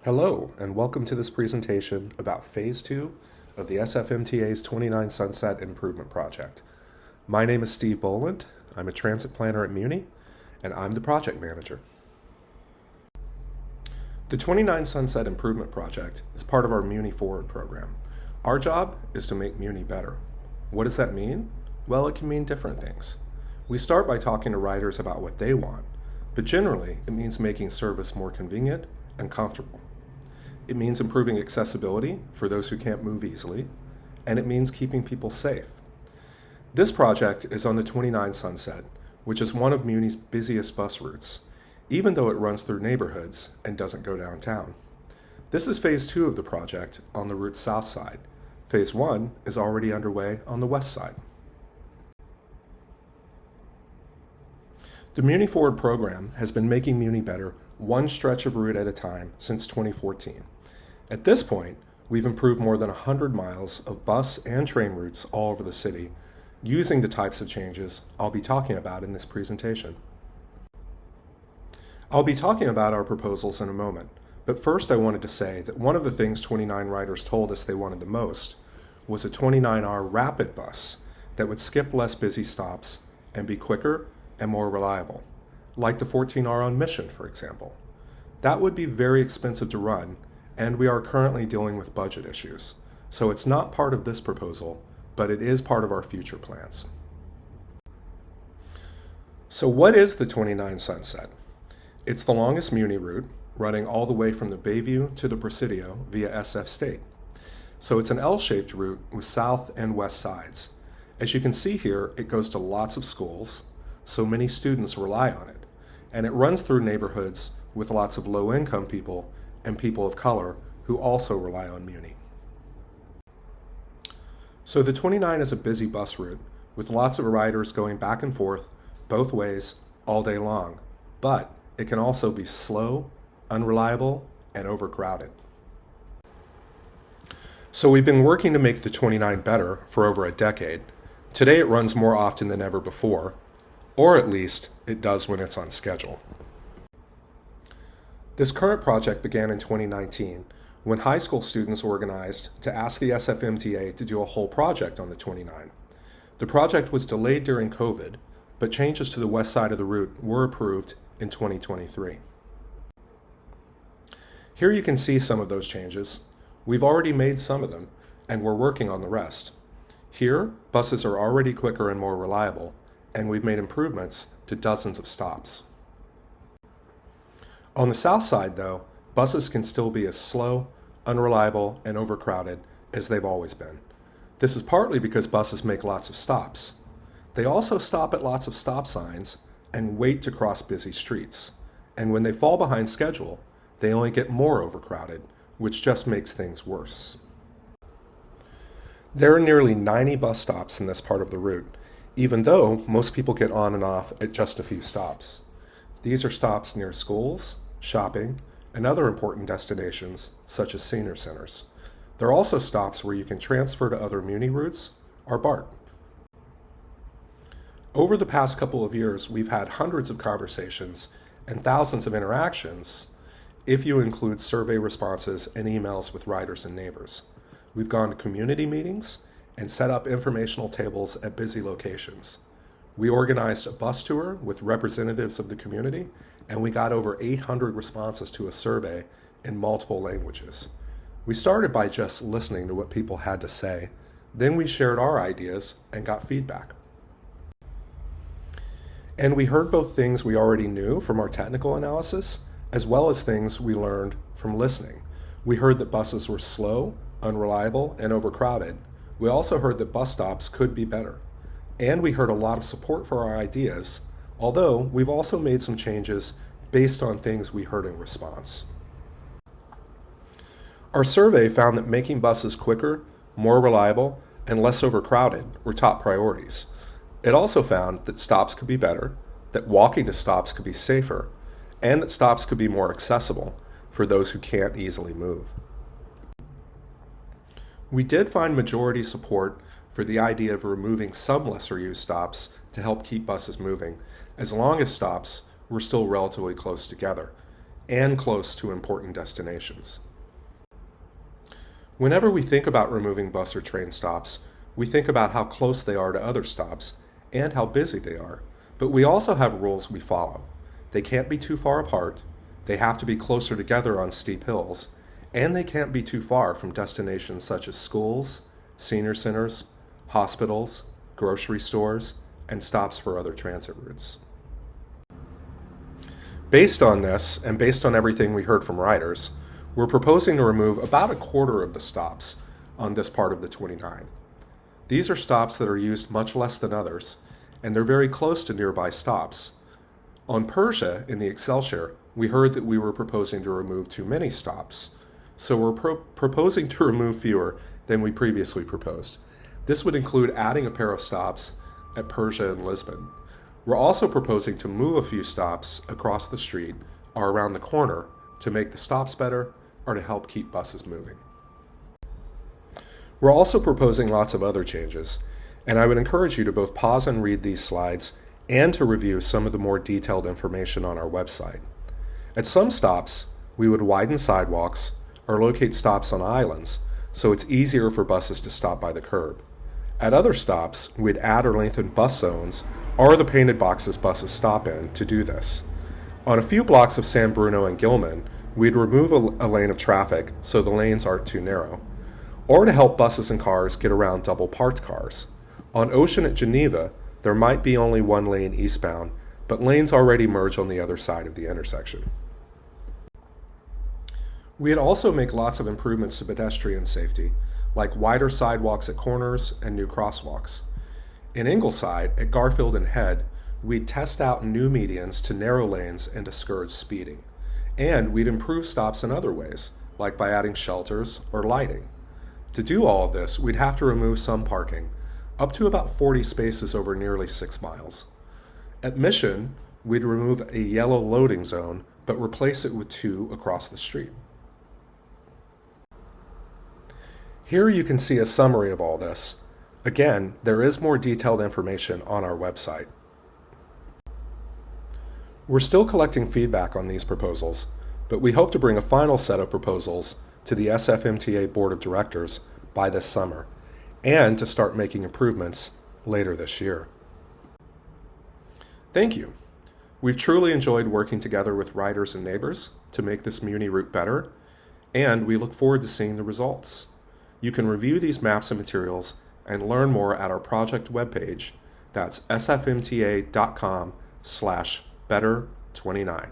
Hello, and welcome to this presentation about Phase 2 of the SFMTA's 29 Sunset Improvement Project. My name is Steve Boland. I'm a transit planner at Muni, and I'm the project manager. The 29 Sunset Improvement Project is part of our Muni Forward program. Our job is to make Muni better. What does that mean? Well, it can mean different things. We start by talking to riders about what they want, but generally it means making service more convenient and comfortable. It means improving accessibility for those who can't move easily, and it means keeping people safe. This project is on the 29 Sunset, which is one of Muni's busiest bus routes, even though it runs through neighborhoods and doesn't go downtown. This is Phase 2 of the project on the route's south side. Phase 1 is already underway on the west side. The Muni Forward program has been making Muni better one stretch of route at a time since 2014. At this point, we've improved more than 100 miles of bus and train routes all over the city, using the types of changes I'll be talking about in this presentation. I'll be talking about our proposals in a moment, but first I wanted to say that one of the things 29 riders told us they wanted the most was a 29R rapid bus that would skip less busy stops and be quicker and more reliable, like the 14R on Mission, for example. That would be very expensive to run, and we are currently dealing with budget issues, so it's not part of this proposal, but it is part of our future plans. So what is the 29 Sunset? It's the longest Muni route, running all the way from the Bayview to the Presidio via SF State. So it's an L-shaped route with south and west sides. As you can see here, it goes to lots of schools, so many students rely on it, and it runs through neighborhoods with lots of low-income people and people of color who also rely on Muni. So the 29 is a busy bus route with lots of riders going back and forth both ways all day long, but it can also be slow, unreliable, and overcrowded. So we've been working to make the 29 better for over a decade. Today it runs more often than ever before, or at least it does when it's on schedule. This current project began in 2019 when high school students organized to ask the SFMTA to do a whole project on the 29. The project was delayed during COVID, but changes to the west side of the route were approved in 2023. Here you can see some of those changes. We've already made some of them, and we're working on the rest. Here, buses are already quicker and more reliable, and we've made improvements to dozens of stops. On the south side, though, buses can still be as slow, unreliable, and overcrowded as they've always been. This is partly because buses make lots of stops. They also stop at lots of stop signs and wait to cross busy streets. And when they fall behind schedule, they only get more overcrowded, which just makes things worse. There are nearly 90 bus stops in this part of the route, even though most people get on and off at just a few stops. These are stops near schools, shopping, and other important destinations, such as senior centers. There are also stops where you can transfer to other Muni routes or BART. Over the past couple of years, we've had hundreds of conversations and thousands of interactions if you include survey responses and emails with riders and neighbors. We've gone to community meetings and set up informational tables at busy locations. We organized a bus tour with representatives of the community, and we got over 800 responses to a survey in multiple languages. We started by just listening to what people had to say. Then we shared our ideas and got feedback. And we heard both things we already knew from our technical analysis, as well as things we learned from listening. We heard that buses were slow, unreliable, and overcrowded. We also heard that bus stops could be better. And we heard a lot of support for our ideas, although we've also made some changes based on things we heard in response. Our survey found that making buses quicker, more reliable, and less overcrowded were top priorities. It also found that stops could be better, that walking to stops could be safer, and that stops could be more accessible for those who can't easily move. We did find majority support for the idea of removing some lesser used stops to help keep buses moving, as long as stops were still relatively close together. and close to important destinations. Whenever we think about removing bus or train stops, we think about how close they are to other stops and how busy they are. But we also have rules we follow. They can't be too far apart, they have to be closer together on steep hills, and they can't be too far from destinations such as schools, senior centers, hospitals, grocery stores, and stops for other transit routes. Based on this, and based on everything we heard from riders, we're proposing to remove about a quarter of the stops on this part of the 29. These are stops that are used much less than others, and they're very close to nearby stops. On Persia, in the Excelsior, we heard that we were proposing to remove too many stops, so we're proposing to remove fewer than we previously proposed. This would include adding a pair of stops at Persia and Lisbon. We're also proposing to move a few stops across the street or around the corner to make the stops better or to help keep buses moving. We're also proposing lots of other changes, and I would encourage you to both pause and read these slides and to review some of the more detailed information on our website. At some stops, we would widen sidewalks or locate stops on islands so it's easier for buses to stop by the curb. At other stops, we'd add or lengthen bus zones or the painted boxes buses stop in to do this. On a few blocks of San Bruno and Gilman, we'd remove a lane of traffic so the lanes aren't too narrow, or to help buses and cars get around double parked cars. On Ocean at Geneva, there might be only one lane eastbound, but lanes already merge on the other side of the intersection. We'd also make lots of improvements to pedestrian safety, like wider sidewalks at corners and new crosswalks. In Ingleside, at Garfield and Head, we'd test out new medians to narrow lanes and discourage speeding. And we'd improve stops in other ways, like by adding shelters or lighting. To do all of this, we'd have to remove some parking, up to about 40 spaces over nearly 6 miles. At Mission, we'd remove a yellow loading zone, but replace it with 2 across the street. Here you can see a summary of all this. Again, there is more detailed information on our website. We're still collecting feedback on these proposals, but we hope to bring a final set of proposals to the SFMTA Board of Directors by this summer, and to start making improvements later this year. Thank you. We've truly enjoyed working together with riders and neighbors to make this Muni route better, and we look forward to seeing the results. You can review these maps and materials and learn more at our project webpage. That's sfmta.com/better29.